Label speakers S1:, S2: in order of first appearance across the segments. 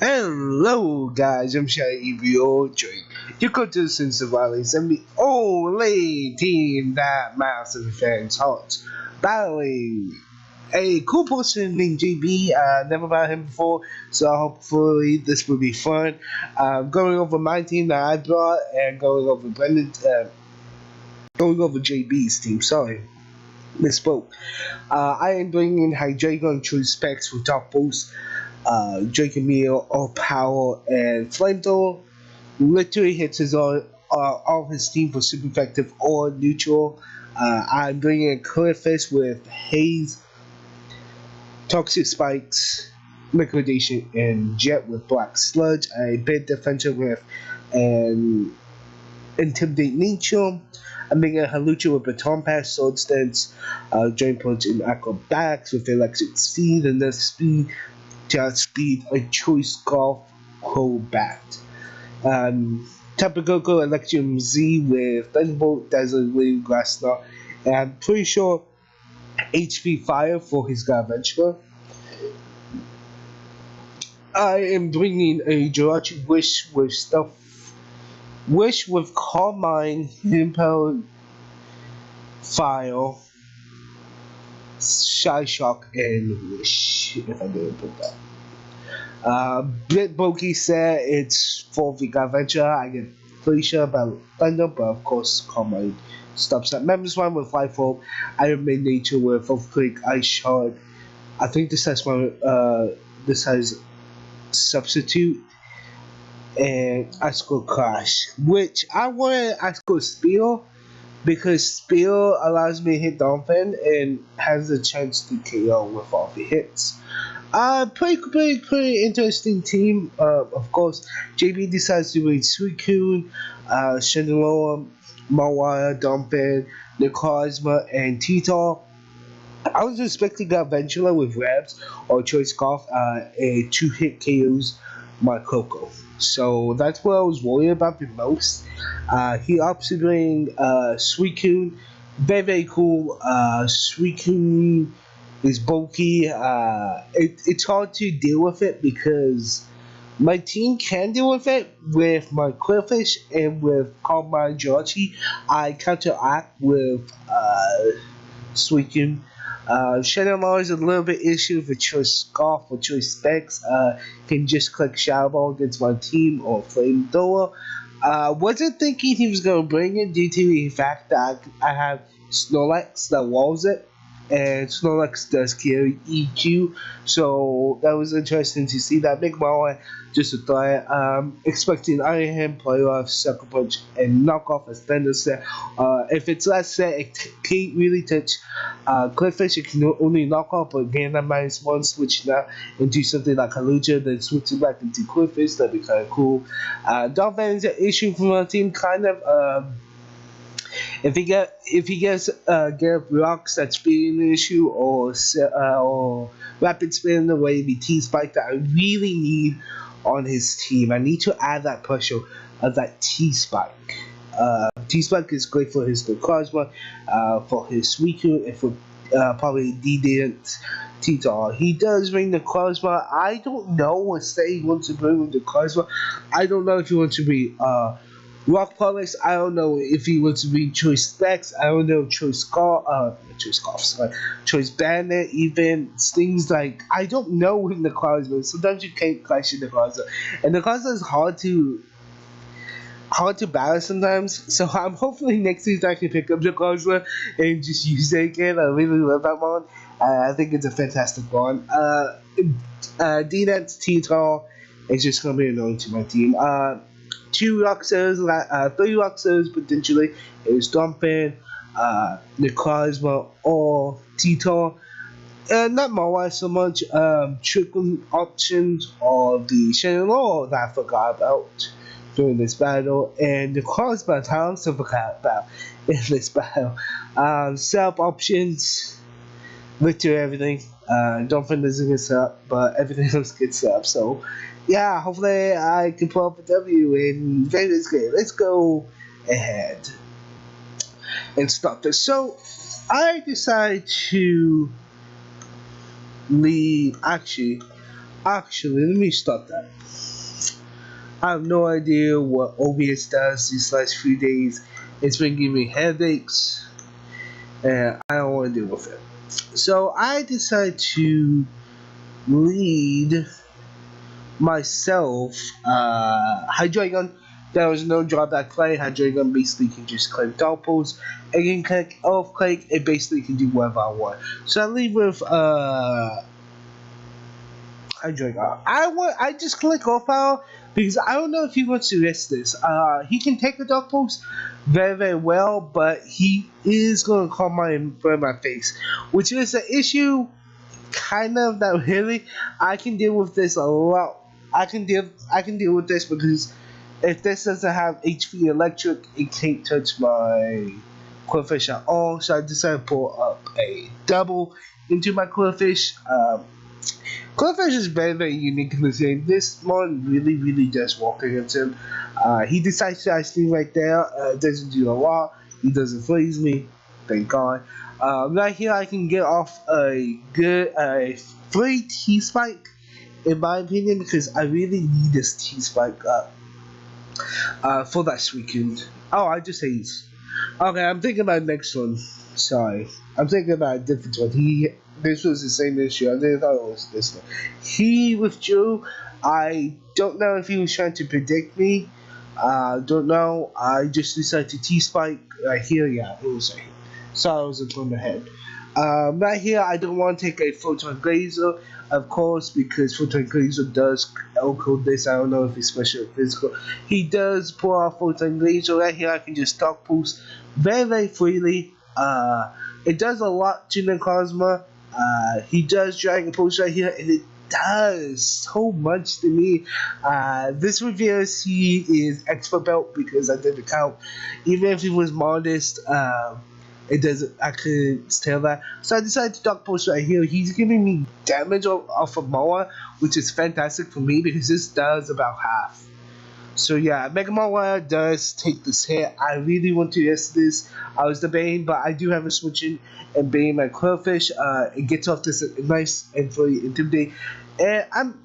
S1: Hello guys, I'm eevee You go to Sydney Silvallys and the only team that massive fans hearts battling a cool person named JB. Never met him before, so hopefully this will be fun. Going over my team that I brought and going over going over JB's team. Sorry, misspoke. I am bringing in Heyo and True Specs with top boost. Drake Emil, all power and flamethrower. Literally hits all his team for super effective or neutral. I'm bringing in Cliffus with haze, toxic spikes, liquidation, and jet with black sludge. A bit defensive with an intimidate nature. I'm bringing a Halucha with baton pass, sword stance, drain punch, and acrobatics with electric speed and the speed. Speed, a choice golf bat. Tapagoko Electrium Z with Thunderbolt, Dazzling Wave, Glass Knot, and I'm pretty sure HP Fire for his Garventure. I am bringing a Jirachi Wish with Carmine, Impel Fire, Shy Shock, and Wish, if I didn't put that. Bit Bogey said it's for the adventure. I get pretty sure about Thunder, but of course, Carmine stops at Members one with 5-4. Iron Man Nature with Click, Ice Shard. I think this has Substitute and Icicle Crash, which I wanted Icicle Spear because Spear allows me to hit Dolphin and has a chance to KO with all the hits. Pretty interesting team. Of course, JB decides to bring Suicune, Shenaloa, Mawaya, Dolphin, Necrozma, and Titar. I was expecting Ventula with Rabs or Choice Golf, a 2-hit KOs my Coco. So that's what I was worried about the most. He opts to bring Suicune. Very cool. Suicune is bulky. It's hard to deal with it because my team can deal with it with my Clifffish and with Carmine Jirachi. I counteract with Suicune. Shadow is a little bit issue with Choice Scarf or Choice Specs. Can just click Shadow Ball against my team or Flamethrower. Wasn't thinking he was going to bring it due to the fact that I have Snorlax that walls it, and Snorlax does carry EQ, so that was interesting to see that. Big Maui just a threat. Expecting Iron Hand, Play Off, Sucker Punch, and Knock Off as Thunder set. If it's last set, it can't really touch Clifffish. It can only knock off, but gain that -1, switch now and do something like Halucha, then switch it back into Clifffish. That'd be kind of cool. Dolphin is an issue for my team, kind of. If he gets get rocks that's being an issue or rapid spin the way the T-Spike that I really need on his team. I need to add that pressure of that T-Spike. T-Spike is great for his Necrozma, for his Suicune, and for probably D-Dance Titar. He does bring the Necrozma. I don't know what state he wants to bring with the Necrozma. I don't know if he wants to be Rock Polish. I don't know if he wants to be Choice Specs. I don't know Choice Bandit, even things like I don't know with Necrozma. Sometimes you can't clash with Necrozma, and Necrozma is hard to balance sometimes. So I'm hopefully next season I can pick up Necrozma and just use it again. I really love that one. I think it's a fantastic one. D-Dance T-Tar is just gonna be annoying to my team. 2 Roxers, 3 Roxers potentially is Dumpin, Necrozma, or Titar. Not Mawai so much. Trickle options of the Shenaloa that I forgot about during this battle, and Necrozma I also forgot about in this battle. Setup options, literally everything. Dolphin doesn't get set up, but everything else gets set up. So, yeah, hopefully I can pull up a W in Vegas game. Let's go ahead and start this. So, I decided to leave. Actually, Actually, let me stop that. I have no idea what OBS does these last few days. It's been giving me headaches, and I don't want to deal with it. So I decided to lead myself Hydreigon. There was no drawback play. Hydreigon basically can just click dog pose, and can click off click, it basically can do whatever I want. So I leave with Hydreigon. I just click off power because I don't know if he wants to risk this. He can take a dog pose very, very well, but he is gonna call my in front of my face, which is an issue. Kind of, not really. I can deal with this a lot. I can deal with this because if this doesn't have HP electric, it can't touch my Quillfish at all. So I decided to pull up a double into my Quillfish. Quillfish is very, very unique in this game. This one really, really does walk against him. He decides to ice me right there. Doesn't do a lot. He doesn't freeze me. Thank God. Right here, I can get off a good free T-Spike, in my opinion, because I really need this T-Spike for that Suicune. Oh, I just haze. Okay, I'm thinking about the next one. Sorry. I'm thinking about a different one. This was the same issue. I didn't thought it was this one. He withdrew. I don't know if he was trying to predict me. Don't know. I just decided to T-Spike right here. Yeah, it was right here. So I was on the head. Right here, I don't want to take a Photon Glazer, of course, because Photon Glazer does L-code this. I don't know if it's special or physical. He does pull out Photon Glazer. Right here, I can just stock boost very, very freely. It does a lot to Necrozma. He does Dragon Pulse right here, and it does so much to me. This reveals he is expert belt because I didn't count. Even if he was modest, it doesn't. I couldn't tell that. So I decided to Dark Pulse right here. He's giving me damage off of Moa, which is fantastic for me because this does about half. So yeah, Mega Moa does take this hit. I really want to risk this. I was debating, but I do have a switch in and being my Quillfish. It gets off this nice and very intimidating. And I'm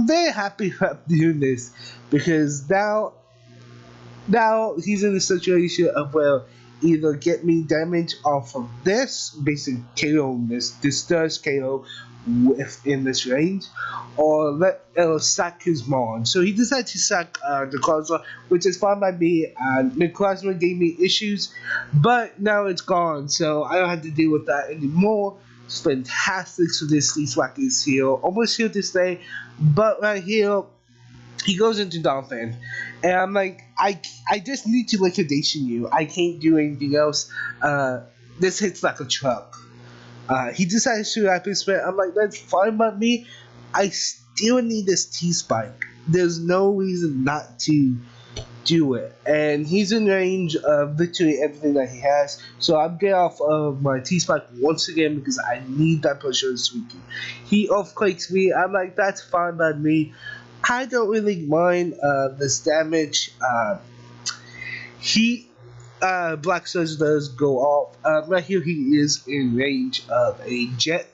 S1: very happy about doing this because now he's in a situation of where either get me damage off of this, basic KO this does KO within this range, or sack his Mon. So he decided to sack the Necrozma, which is fine by me, and Necrozma gave me issues, but now it's gone, so I don't have to deal with that anymore. It's fantastic. So this Sleeswhack is here, almost here to stay, but right here, he goes into Dolphin, and I'm like, I just need to liquidation you. I can't do anything else. This hits like a truck. He decides to rapid spin. I'm like, that's fine by me. I still need this T-Spike. There's no reason not to do it. And he's in range of literally everything that he has. So I'm getting off of my T-Spike once again because I need that push on Suicune. He off-clicks me. I'm like, that's fine by me. I don't really mind this damage. Black Surge does go off. Right here, he is in range of a jet,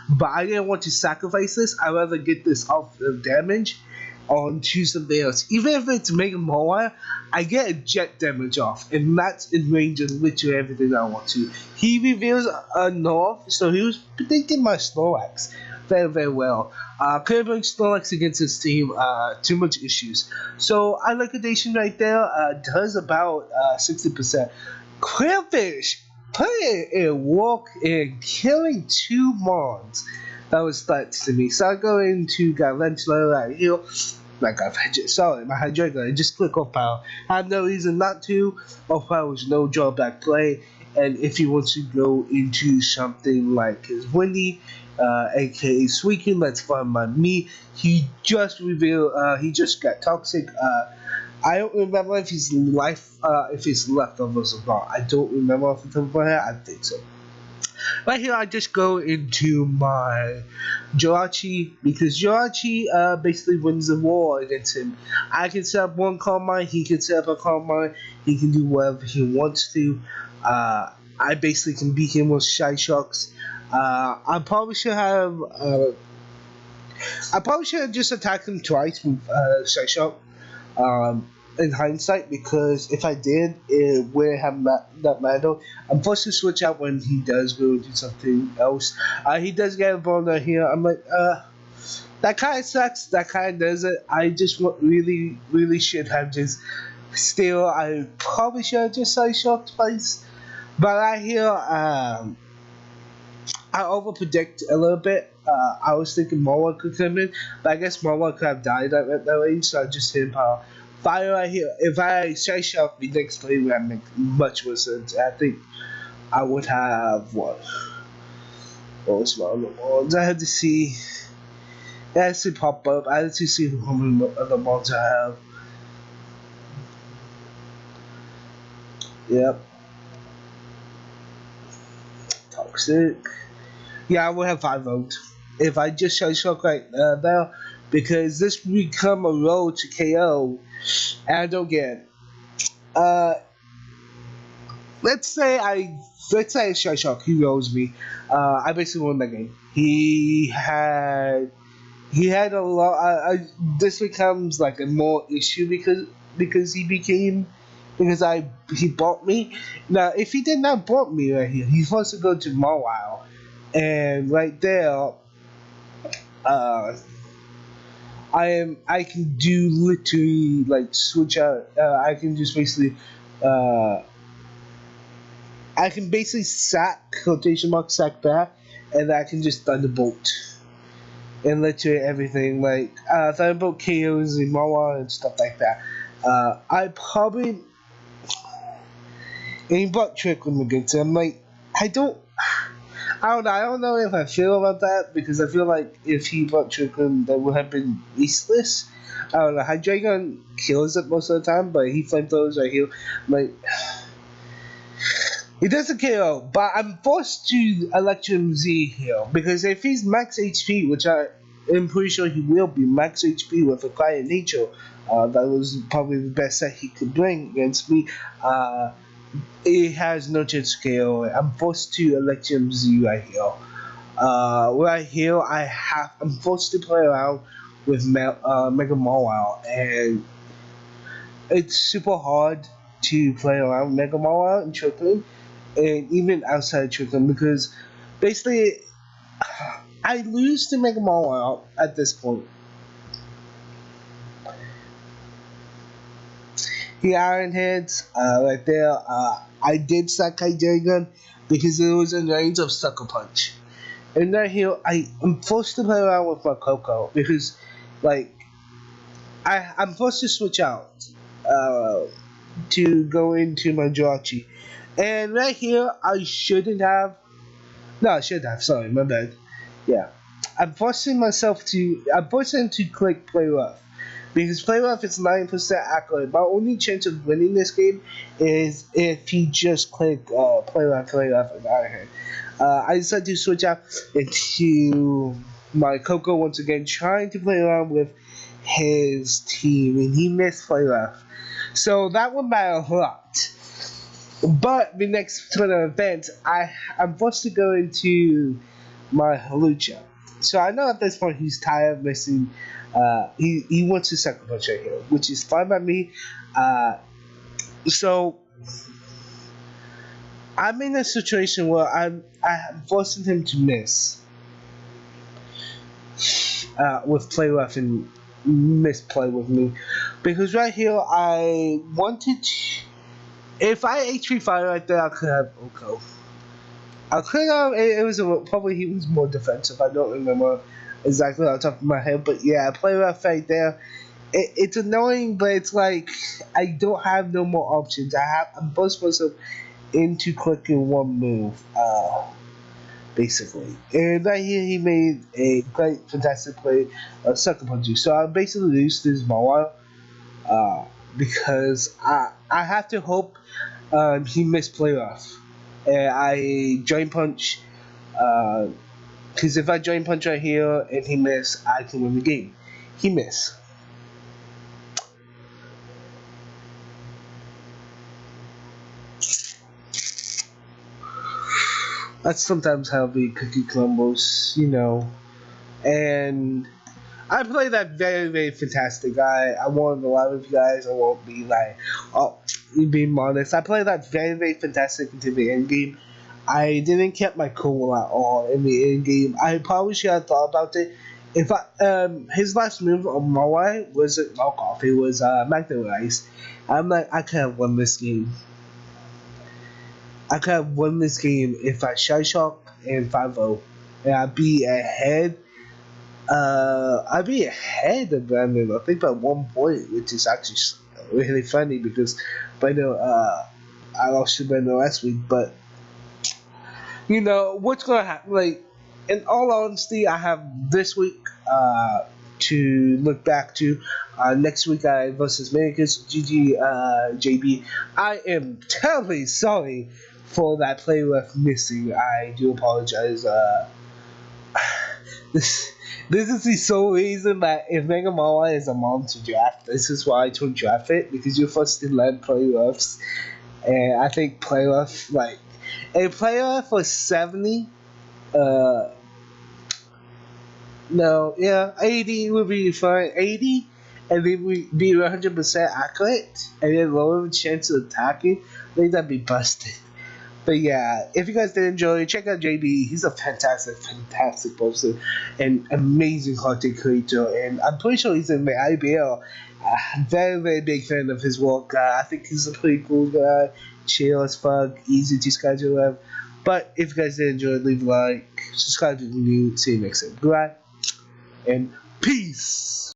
S1: but I didn't want to sacrifice this. I'd rather get this off of damage onto something else. Even if it's Mega Moa, I get a jet damage off, and that's in range of literally everything I want to. He reveals a North, so he was predicting my Snorlax very, very well. Couldn't bring Snorlax against his team, too much issues. So, liquidation right there does about 60%. Quillfish putting in work and killing 2 Mons. That was nuts to me. So I go into Galvantula right here. My Hydreigon, just click off power. I have no reason not to. Off power was no drawback play. And if he wants to go into something like his Windy, aka Suicune, that's fine by me. He just revealed, he just got toxic. I don't remember if his leftovers or not. I don't remember off the top of my head. I think so. Right here, I just go into my Jirachi because Jirachi basically wins the war against him. I can set up one Calm Mind, he can set up a Calm Mind, he can do whatever he wants to. I basically can beat him with Shy Shocks. I probably should have I probably should have just attacked him twice with Side Shock. In hindsight, because if I did, it would have that matter. I'm forced to switch out when he does go do something else. He does get a ball down here. I'm like, that kind of sucks. That kind of does it. I just really should have just. Still, I probably should have just Side Shocked twice. But right here, I overpredict a little bit. I was thinking Marwa could come in, but I guess Marwa could have died at that range, so I just hit power. Fire right here. If I Side Shock the next play, would make much more sense. I think I would have what was my other ones? I had to see. I had to pop up. I had to see how many other ones I have. Yep. Toxic. Yeah, I would have 5 votes if I just Side Shock right there, because this become a road to KO, and I don't get it. Let's say I Side Shock, he rolls me. I basically won that game. He had a lot. This becomes like a more issue because he bought me. Now, if he did not bought me right here, he's supposed to go to Mawile, and right there, I can do literally like switch out. I can just basically I can basically sack sack back, and I can just thunderbolt and literally everything like thunderbolt KOs and Mawa and stuff like that. I probably and butt trick him against him. Like I don't know. I don't know if I feel about that, because I feel like if he butt trick him, that would have been useless. I don't know. Hydreigon kills it most of the time, but he flamethrowers right here. Like he doesn't KO, but I'm forced to Electrum Z here, because if he's max HP, which I am pretty sure he will be max HP with a Quiet Nature, that was probably the best set he could bring against me. It has no chance to KO. I'm forced to Electrum Z right here. Right here, I'm forced to play around with Mega Mawile, and it's super hard to play around Mega Mawile and Trickling, and even outside Trickling, because basically I lose to Mega Mawile at this point. He Iron Heads right there. I did sack Hydreigon because it was in range of Sucker Punch. And right here, I'm forced to play around with my Coco because, like, I'm forced to switch out to go into my Jirachi. And right here, I shouldn't have. No, I should have. Sorry, my bad. Yeah. I'm forcing him to click Play Rough. Because Play Rough is 9% accurate. My only chance of winning this game is if he just click Play Rough, and Iron Head. I decided to switch out into my Coco once again, trying to play around with his team, and he missed Play Rough. So that one mattered a lot. But the next Twitter event, I'm forced to go into my Halucha. So I know at this point he's tired of missing. He wants to Sucker Punch right here, which is fine by me. So I'm in a situation where I'm forcing him to miss with Play Rough and misplay with me, because right here I wanted to. If I HP Fire right there, I could have Oko. I could have. It was probably he was more defensive. I don't remember exactly off the top of my head, but yeah, Play Rough right there. It's annoying, but it's like I don't have no more options. I'm both myself into clicking one move, basically. And right here, he made a great, fantastic play of Sucker Punch. So I basically lose this Mawile, because I have to hope he missed Play Rough. And I Drain Punch, because if I Drain Punch right here and he miss, I can win the game. He missed. That's sometimes how the cookie crumbles, you know. And I play that very, very fantastic guy. I won't lie with you guys. I won't be like, oh, you being modest. I play that very, very fantastic into the end game. I didn't keep my cool at all in the end game. I probably should have thought about it. If I, his last move on Mawai wasn't knockoff. It was Magna. I'm like, I could have won this game. I could have won this game if I Shy Shock and 5-0. And I'd be ahead. I'd be ahead of Brandon, I think by 1 point, which is actually really funny because Brandon, I lost to Brandon last week. But, you know, what's going to happen? Like, in all honesty, I have this week to look back to. Next week, I versus Americas. GG, JB. I am terribly sorry for that play left missing. I do apologize. This is the sole reason that if Mega Mala is a mom to draft, this is why I told draft it, because you're first in line playoffs. And I think playoff, like, a playoff for 70, no, yeah, 80 would be fine. 80, and then we be 100% accurate, and then lower the chance of attacking. I think that'd be busted. But yeah, if you guys did enjoy, check out JB. He's a fantastic, fantastic person and amazing content creator. And I'm pretty sure he's in the IBL. Very, very big fan of his work. I think he's a pretty cool guy. Chill as fuck, easy to schedule with. But if you guys did enjoy, leave a like, subscribe to the new. See you next time. Goodbye and peace.